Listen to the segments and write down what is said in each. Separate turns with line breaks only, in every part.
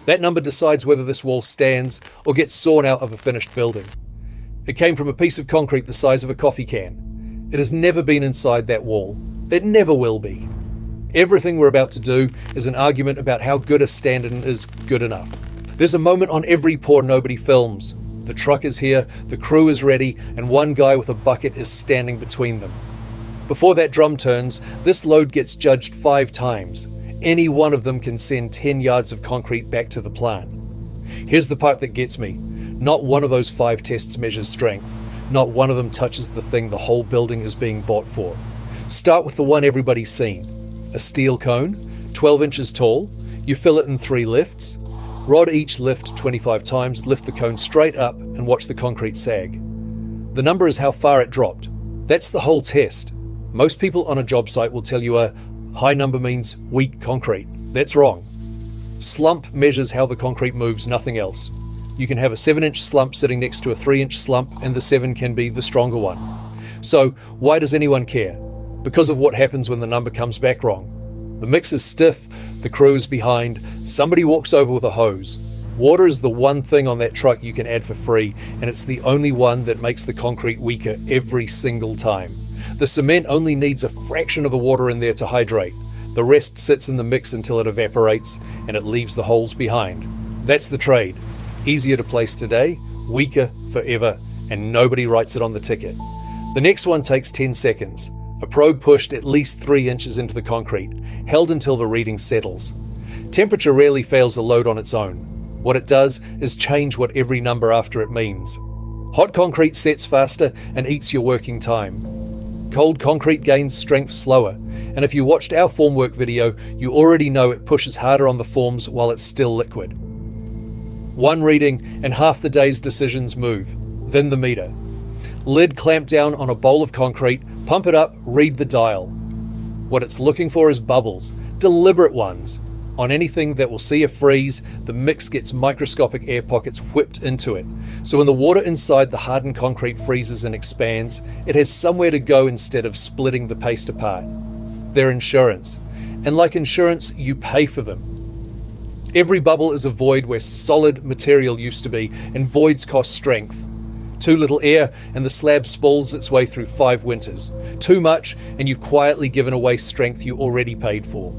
That number decides whether this wall stands or gets sawn out of a finished building. It came from a piece of concrete the size of a coffee can. It has never been inside that wall. It never will be. Everything we're about to do is an argument about how good a stand-in is good enough. There's a moment on every pour nobody films. The truck is here, the crew is ready, and one guy with a bucket is standing between them. Before that drum turns, this load gets judged 5 times. Any one of them can send 10 yards of concrete back to the plant. Here's the part that gets me. Not one of those 5 tests measures strength. Not one of them touches the thing the whole building is being bought for. Start with the one everybody's seen. A steel cone, 12 inches tall. You fill it in 3 lifts. Rod each lift 25 times, lift the cone straight up and watch the concrete sag. The number is how far it dropped. That's the whole test. Most people on a job site will tell you a high number means weak concrete. That's wrong. Slump measures how the concrete moves, nothing else. You can have a 7-inch slump sitting next to a 3-inch slump, and the 7 can be the stronger one. So why does anyone care? Because of what happens when the number comes back wrong. The mix is stiff, the crew is behind, somebody walks over with a hose. Water is the one thing on that truck you can add for free, and it's the only one that makes the concrete weaker every single time. The cement only needs a fraction of the water in there to hydrate. The rest sits in the mix until it evaporates and it leaves the holes behind. That's the trade. Easier to place today, weaker forever, and nobody writes it on the ticket. The next one takes 10 seconds. A probe pushed at least 3 inches into the concrete, held until the reading settles. Temperature rarely fails a load on its own. What it does is change what every number after it means. Hot concrete sets faster and eats your working time. Cold concrete gains strength slower, and if you watched our formwork video, you already know it pushes harder on the forms while it's still liquid. One reading and half the day's decisions move, then the meter. Lid clamped down on a bowl of concrete, pump it up, read the dial. What it's looking for is bubbles, deliberate ones. On anything that will see a freeze, the mix gets microscopic air pockets whipped into it. So when the water inside the hardened concrete freezes and expands, it has somewhere to go instead of splitting the paste apart. They're insurance. And like insurance, you pay for them. Every bubble is a void where solid material used to be, and voids cost strength. Too little air and the slab spalls its way through 5 winters. Too much and you've quietly given away strength you already paid for.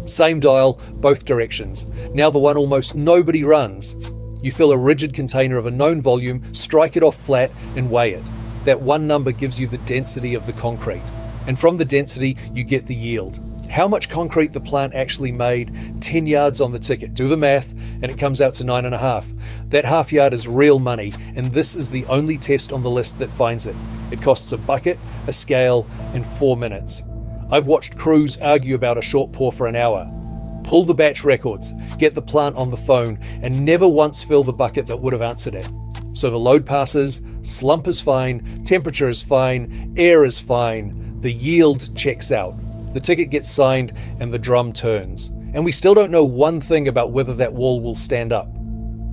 Same dial, both directions. Now the one almost nobody runs. You fill a rigid container of a known volume, strike it off flat and weigh it. That one number gives you the density of the concrete. And from the density, you get the yield. How much concrete the plant actually made, 10 yards on the ticket. Do the math, and it comes out to 9.5. That half yard is real money, and this is the only test on the list that finds it. It costs a bucket, a scale, and 4 minutes. I've watched crews argue about a short pour for an hour. Pull the batch records, get the plant on the phone, and never once fill the bucket that would have answered it. So the load passes, slump is fine, temperature is fine, air is fine, the yield checks out. The ticket gets signed and the drum turns. And we still don't know one thing about whether that wall will stand up.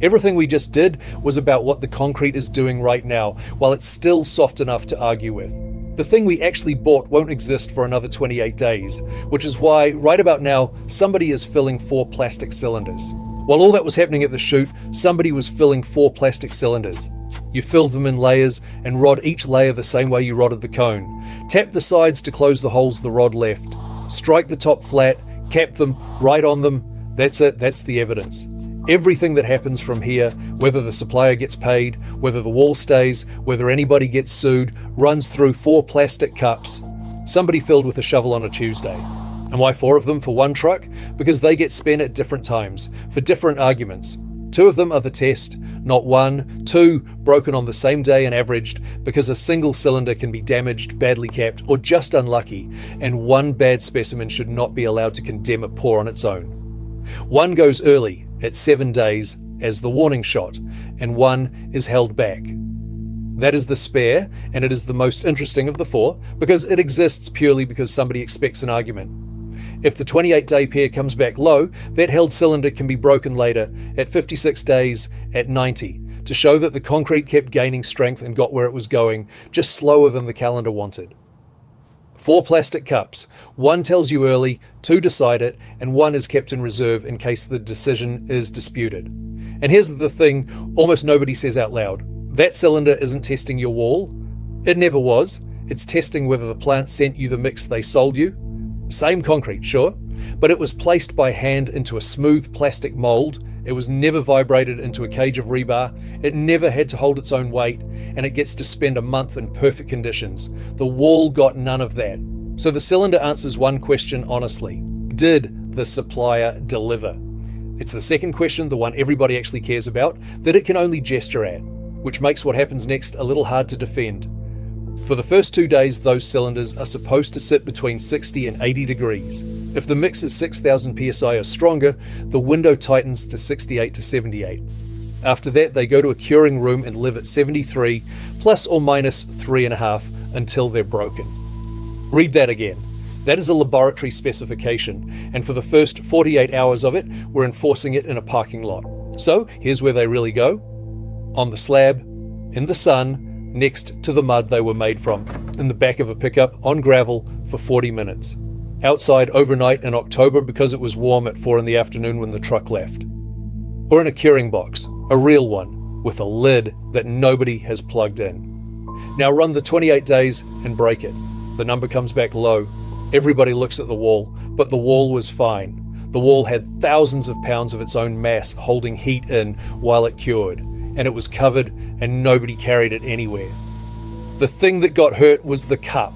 Everything we just did was about what the concrete is doing right now, while it's still soft enough to argue with. The thing we actually bought won't exist for another 28 days, which is why, right about now, somebody is filling 4 plastic cylinders. While all that was happening at the chute, somebody was filling 4 plastic cylinders. You fill them in layers and rod each layer the same way you rodded the cone. Tap the sides to close the holes the rod left. Strike the top flat, cap them, write on them. That's it, that's the evidence. Everything that happens from here, whether the supplier gets paid, whether the wall stays, whether anybody gets sued, runs through 4 plastic cups. Somebody filled with a shovel on a Tuesday. And why 4 of them for one truck? Because they get spent at different times, for different arguments. 2 of them are the test, not 1. 2 broken on the same day and averaged because a single cylinder can be damaged, badly capped, or just unlucky, and 1 bad specimen should not be allowed to condemn a pour on its own. 1 goes early, at 7 days, as the warning shot, and 1 is held back. That is the spare, and it is the most interesting of the 4, because it exists purely because somebody expects an argument. If the 28-day pair comes back low, that held cylinder can be broken later, at 56 days, at 90, to show that the concrete kept gaining strength and got where it was going, just slower than the calendar wanted. 4 plastic cups. 1 tells you early, 2 decide it, and 1 is kept in reserve in case the decision is disputed. And here's the thing almost nobody says out loud. That cylinder isn't testing your wall. It never was. It's testing whether the plant sent you the mix they sold you. Same concrete, sure, but it was placed by hand into a smooth plastic mold. It was never vibrated into a cage of rebar. It never had to hold its own weight, and it gets to spend a month in perfect conditions. The wall got none of that. So the cylinder answers one question honestly. Did the supplier deliver? It's the second question, the one everybody actually cares about, that it can only gesture at, which makes what happens next a little hard to defend. For the first 2 days, those cylinders are supposed to sit between 60 and 80 degrees. If the mix is 6,000 psi or stronger, the window tightens to 68 to 78. After that, they go to a curing room and live at 73, plus or minus 3.5 until they're broken. Read that again. That is a laboratory specification, and for the first 48 hours of it, we're enforcing it in a parking lot. So, here's where they really go. On the slab, in the sun, next to the mud they were made from, in the back of a pickup, on gravel, for 40 minutes. Outside overnight in October because it was warm at 4 in the afternoon when the truck left. Or in a curing box, a real one, with a lid that nobody has plugged in. Now run the 28 days and break it. The number comes back low. Everybody looks at the wall, but the wall was fine. The wall had thousands of pounds of its own mass holding heat in while it cured, and it was covered and nobody carried it anywhere. The thing that got hurt was the cup.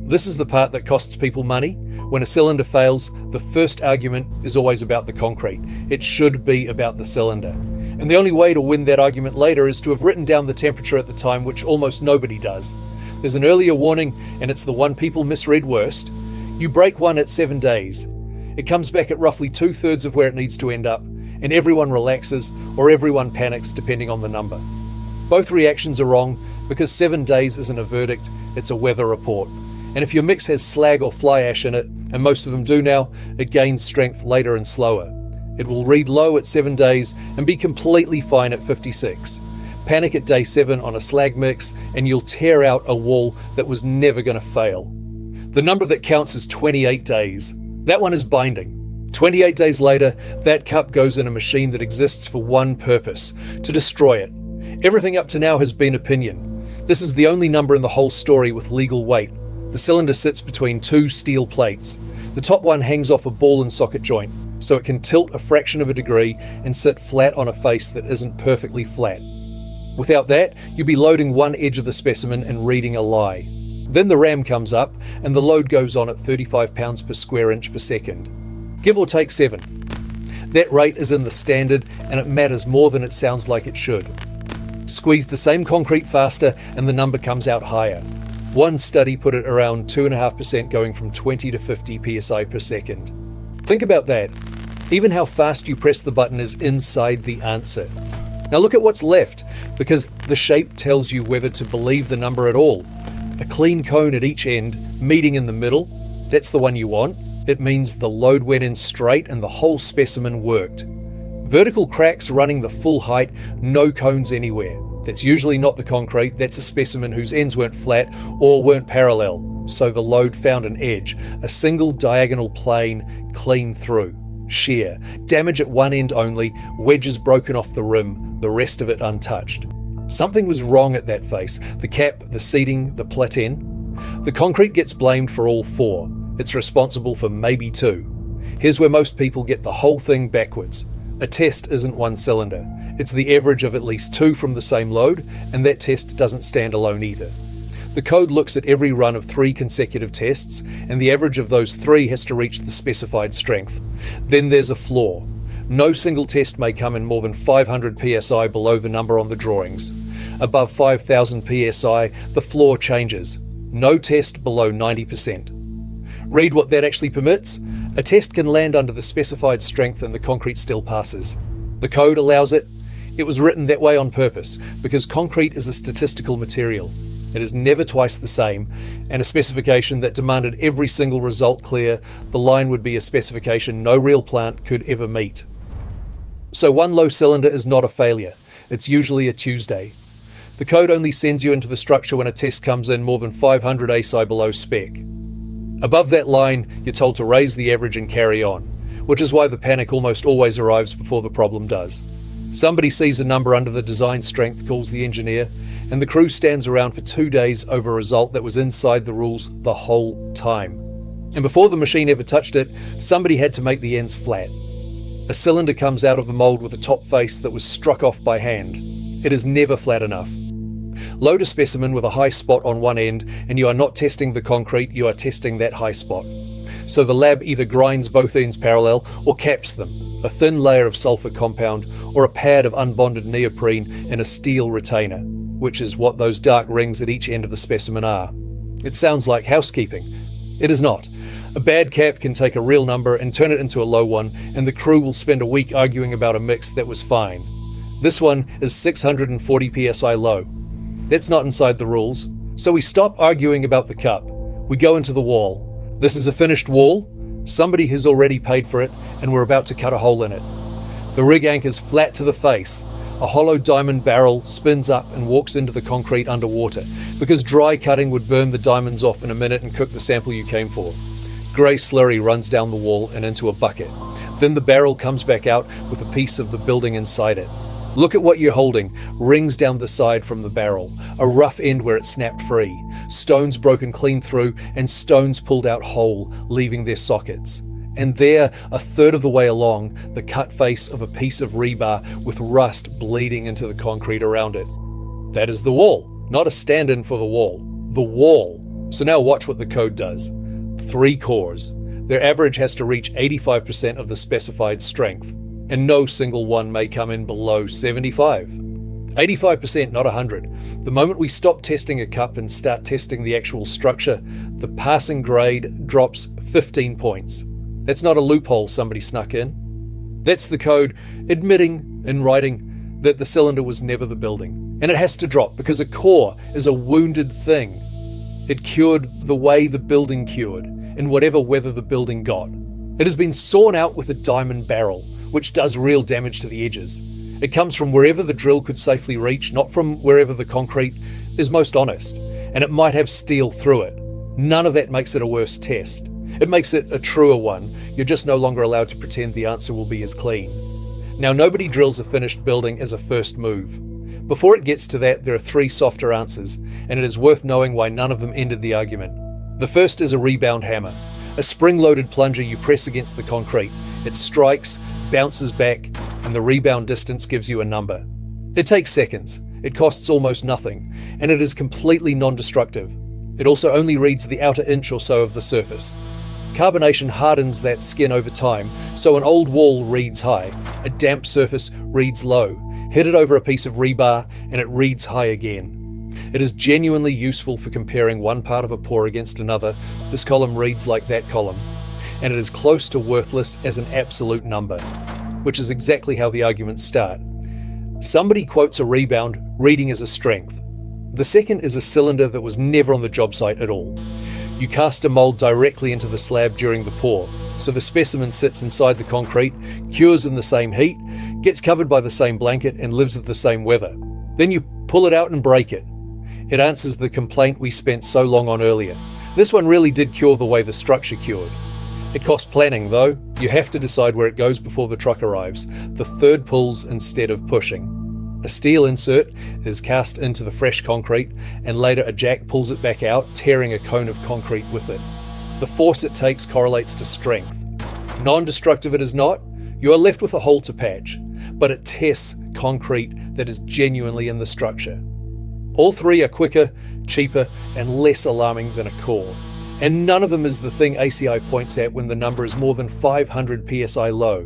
This is the part that costs people money. When a cylinder fails, the first argument is always about the concrete. It should be about the cylinder. And the only way to win that argument later is to have written down the temperature at the time, which almost nobody does. There's an earlier warning, and it's the one people misread worst. You break one at 7 days. It comes back at roughly 2/3 of where it needs to end up, and everyone relaxes or everyone panics depending on the number. Both reactions are wrong because 7 days isn't a verdict, it's a weather report. And if your mix has slag or fly ash in it, and most of them do now, it gains strength later and slower. It will read low at 7 days and be completely fine at 56. Panic at day 7 on a slag mix and you'll tear out a wall that was never going to fail. The number that counts is 28 days. That one is binding. 28 days later, that cup goes in a machine that exists for one purpose, to destroy it. Everything up to now has been opinion. This is the only number in the whole story with legal weight. The cylinder sits between 2 steel plates. The top one hangs off a ball and socket joint, so it can tilt a fraction of a degree and sit flat on a face that isn't perfectly flat. Without that, you'd be loading one edge of the specimen and reading a lie. Then the ram comes up and the load goes on at 35 pounds per square inch per second. Give or take 7. That rate is in the standard and it matters more than it sounds like it should. Squeeze the same concrete faster and the number comes out higher. One study put it around 2.5% going from 20 to 50 psi per second. Think about that. Even how fast you press the button is inside the answer. Now look at what's left, because the shape tells you whether to believe the number at all. A clean cone at each end, meeting in the middle, that's the one you want. It means the load went in straight and the whole specimen worked. Vertical cracks running the full height, no cones anywhere. That's usually not the concrete, that's a specimen whose ends weren't flat or weren't parallel, so the load found an edge, a single diagonal plane clean through. Shear, damage at one end only, wedges broken off the rim, the rest of it untouched. Something was wrong at that face, the cap, the seating, the platen. The concrete gets blamed for all 4. It's responsible for maybe 2. Here's where most people get the whole thing backwards. A test isn't one cylinder. It's the average of at least 2 from the same load, and that test doesn't stand alone either. The code looks at every run of 3 consecutive tests, and the average of those 3 has to reach the specified strength. Then there's a flaw. No single test may come in more than 500 psi below the number on the drawings. Above 5,000 psi, the flaw changes. No test below 90%. Read what that actually permits. A test can land under the specified strength and the concrete still passes. The code allows it. It was written that way on purpose, because concrete is a statistical material. It is never twice the same, and a specification that demanded every single result clear, the line would be a specification no real plant could ever meet. So one low cylinder is not a failure. It's usually a Tuesday. The code only sends you into the structure when a test comes in more than 500 ASI below spec. Above that line, you're told to raise the average and carry on, which is why the panic almost always arrives before the problem does. Somebody sees a number under the design strength, calls the engineer, and the crew stands around for 2 days over a result that was inside the rules the whole time. And before the machine ever touched it, somebody had to make the ends flat. A cylinder comes out of the mold with a top face that was struck off by hand. It is never flat enough. Load a specimen with a high spot on one end, and you are not testing the concrete, you are testing that high spot. So the lab either grinds both ends parallel or caps them, a thin layer of sulfur compound or a pad of unbonded neoprene in a steel retainer, which is what those dark rings at each end of the specimen are. It sounds like housekeeping. It is not. A bad cap can take a real number and turn it into a low one, and the crew will spend a week arguing about a mix that was fine. This one is 640 psi low. That's not inside the rules, so we stop arguing about the cup. We go into the wall. This is a finished wall. Somebody has already paid for it, and we're about to cut a hole in it. The rig anchors flat to the face. A hollow diamond barrel spins up and walks into the concrete underwater, because dry cutting would burn the diamonds off in a minute and cook the sample you came for. Grey slurry runs down the wall and into a bucket. Then the barrel comes back out with a piece of the building inside it. Look at what you're holding. Rings down the side from the barrel, a rough end where it snapped free, stones broken clean through, and stones pulled out whole, leaving their sockets. And there, a third of the way along, the cut face of a piece of rebar with rust bleeding into the concrete around it. That is the wall, not a stand-in for the wall. The wall. So now watch what the code does. 3 cores. Their average has to reach 85% of the specified strength, and no single one may come in below 75. 85%, not 100. The moment we stop testing a cup and start testing the actual structure, the passing grade drops 15 points. That's not a loophole somebody snuck in. That's the code admitting in writing that the cylinder was never the building. And it has to drop because a core is a wounded thing. It cured the way the building cured, in whatever weather the building got. It has been sawn out with a diamond barrel, which does real damage to the edges. It comes from wherever the drill could safely reach, not from wherever the concrete is most honest. And it might have steel through it. None of that makes it a worse test. It makes it a truer one. You're just no longer allowed to pretend the answer will be as clean. Now, nobody drills a finished building as a first move. Before it gets to that, there are 3 softer answers, and it is worth knowing why none of them ended the argument. The first is a rebound hammer, a spring-loaded plunger you press against the concrete. It strikes, bounces back, and the rebound distance gives you a number. It takes seconds, it costs almost nothing, and it is completely non-destructive. It also only reads the outer inch or so of the surface. Carbonation hardens that skin over time, so an old wall reads high, a damp surface reads low. Hit it over a piece of rebar and it reads high again. It is genuinely useful for comparing one part of a pour against another. This column reads like that column, and it is close to worthless as an absolute number, which is exactly how the arguments start. Somebody quotes a rebound reading as a strength. The second is a cylinder that was never on the job site at all. You cast a mold directly into the slab during the pour, so the specimen sits inside the concrete, cures in the same heat, gets covered by the same blanket, and lives at the same weather. Then you pull it out and break it. It answers the complaint we spent so long on earlier. This one really did cure the way the structure cured. It costs planning though. You have to decide where it goes before the truck arrives. The third pulls instead of pushing. A steel insert is cast into the fresh concrete, and later a jack pulls it back out, tearing a cone of concrete with it. The force it takes correlates to strength. Non-destructive it is not. You are left with a hole to patch, but it tests concrete that is genuinely in the structure. All 3 are quicker, cheaper, and less alarming than a core. And none of them is the thing ACI points at when the number is more than 500 psi low.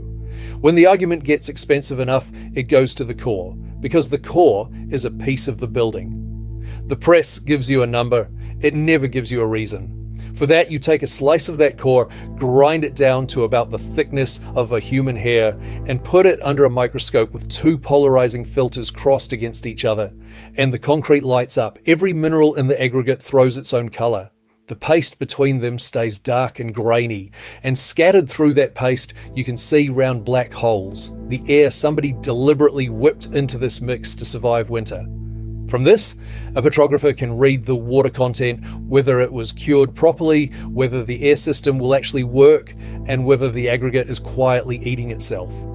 When the argument gets expensive enough, it goes to the core, because the core is a piece of the building. The press gives you a number, it never gives you a reason. For that, you take a slice of that core, grind it down to about the thickness of a human hair, and put it under a microscope with 2 polarizing filters crossed against each other, and the concrete lights up. Every mineral in the aggregate throws its own color. The paste between them stays dark and grainy, and scattered through that paste you can see round black holes, the air somebody deliberately whipped into this mix to survive winter. From this, a petrographer can read the water content, whether it was cured properly, whether the air system will actually work, and whether the aggregate is quietly eating itself.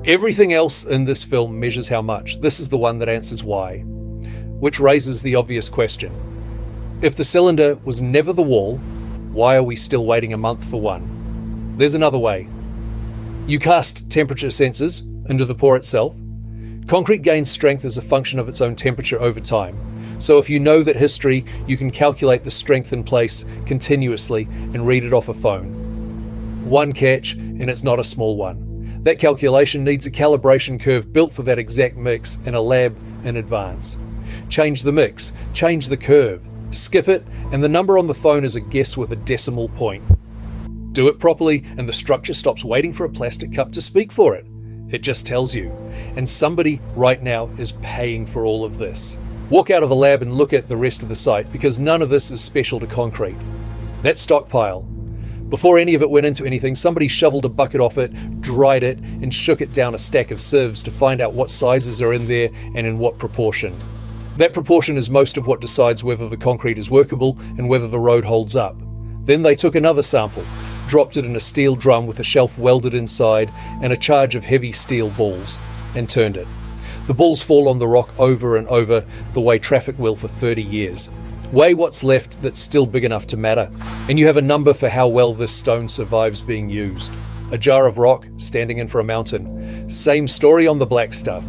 Everything else in this film measures how much. This is the one that answers why, which raises the obvious question. If the cylinder was never the wall, why are we still waiting a month for one? There's another way. You cast temperature sensors into the pour itself. Concrete gains strength as a function of its own temperature over time. So if you know that history, you can calculate the strength in place continuously and read it off a phone. One catch, and it's not a small one. That calculation needs a calibration curve built for that exact mix in a lab in advance. Change the mix, change the curve, skip it, and the number on the phone is a guess with a decimal point. Do it properly, and the structure stops waiting for a plastic cup to speak for it. It just tells you. And somebody right now is paying for all of this. Walk out of the lab and look at the rest of the site, because none of this is special to concrete. That stockpile. Before any of it went into anything, somebody shoveled a bucket off it, dried it, and shook it down a stack of sieves to find out what sizes are in there and in what proportion. That proportion is most of what decides whether the concrete is workable and whether the road holds up. Then they took another sample, dropped it in a steel drum with a shelf welded inside and a charge of heavy steel balls, and turned it. The balls fall on the rock over and over the way traffic will for 30 years. Weigh what's left that's still big enough to matter, and you have a number for how well this stone survives being used. A jar of rock standing in for a mountain. Same story on the black stuff.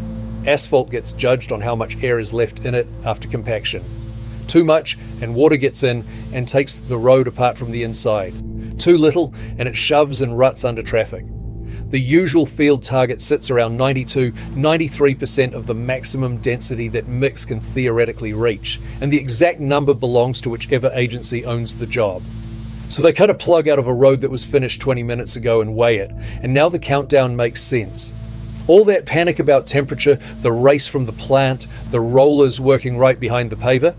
Asphalt gets judged on how much air is left in it after compaction. Too much and water gets in and takes the road apart from the inside. Too little and it shoves and ruts under traffic. The usual field target sits around 92-93% of the maximum density that mix can theoretically reach, and the exact number belongs to whichever agency owns the job. So they cut a plug out of a road that was finished 20 minutes ago and weigh it, and now the countdown makes sense. All that panic about temperature, the race from the plant, the rollers working right behind the paver,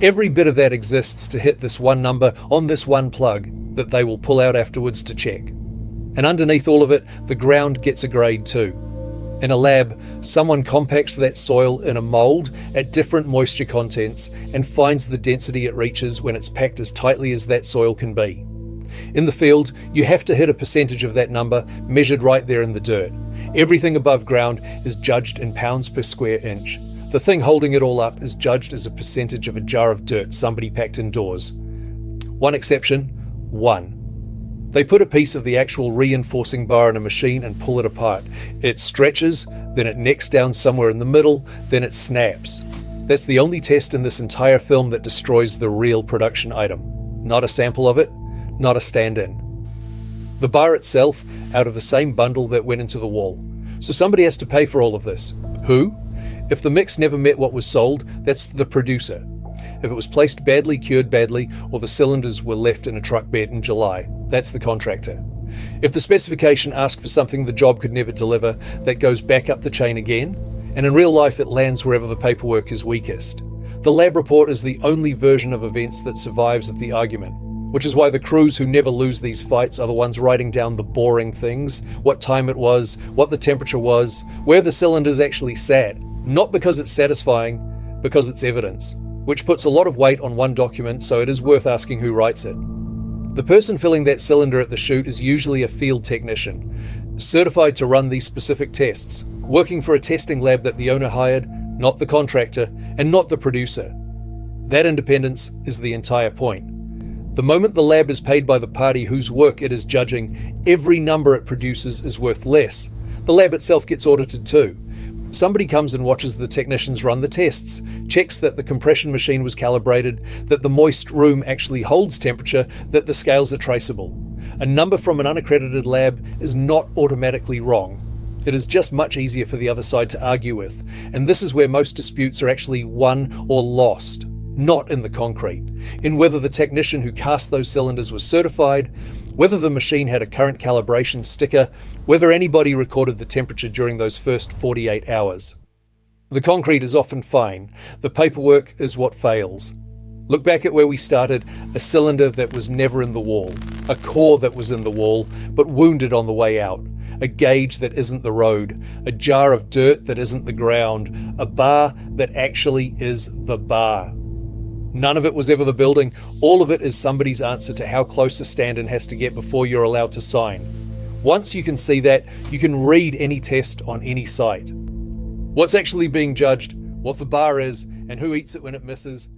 every bit of that exists to hit this one number on this one plug that they will pull out afterwards to check. And underneath all of it, the ground gets a grade too. In a lab, someone compacts that soil in a mould at different moisture contents and finds the density it reaches when it's packed as tightly as that soil can be. In the field, you have to hit a percentage of that number measured right there in the dirt. Everything above ground is judged in pounds per square inch. The thing holding it all up is judged as a percentage of a jar of dirt somebody packed indoors. One exception, 1. They put a piece of the actual reinforcing bar in a machine and pull it apart. It stretches, then it necks down somewhere in the middle, then it snaps. That's the only test in this entire film that destroys the real production item. Not a sample of it, not a stand-in. The bar itself out of the same bundle that went into the wall. So somebody has to pay for all of this. Who? If the mix never met what was sold, that's the producer. If it was placed badly, cured badly, or the cylinders were left in a truck bed in July, that's the contractor. If the specification asked for something the job could never deliver, that goes back up the chain again, and in real life it lands wherever the paperwork is weakest. The lab report is the only version of events that survives at the argument, which is why the crews who never lose these fights are the ones writing down the boring things, what time it was, what the temperature was, where the cylinders actually sat, not because it's satisfying, because it's evidence, which puts a lot of weight on one document, so it is worth asking who writes it. The person filling that cylinder at the chute is usually a field technician, certified to run these specific tests, working for a testing lab that the owner hired, not the contractor, and not the producer. That independence is the entire point. The moment the lab is paid by the party whose work it is judging, every number it produces is worth less. The lab itself gets audited too. Somebody comes and watches the technicians run the tests, checks that the compression machine was calibrated, that the moist room actually holds temperature, that the scales are traceable. A number from an unaccredited lab is not automatically wrong. It is just much easier for the other side to argue with, and this is where most disputes are actually won or lost, not in the concrete, in whether the technician who cast those cylinders was certified, whether the machine had a current calibration sticker, whether anybody recorded the temperature during those first 48 hours. The concrete is often fine. The paperwork is what fails. Look back at where we started, a cylinder that was never in the wall, a core that was in the wall but wounded on the way out, a gauge that isn't the road, a jar of dirt that isn't the ground, a bar that actually is the bar. None of it was ever the building. All of it is somebody's answer to how close a stand-in has to get before you're allowed to sign. Once you can see that, you can read any test on any site. What's actually being judged, what the bar is, and who eats it when it misses,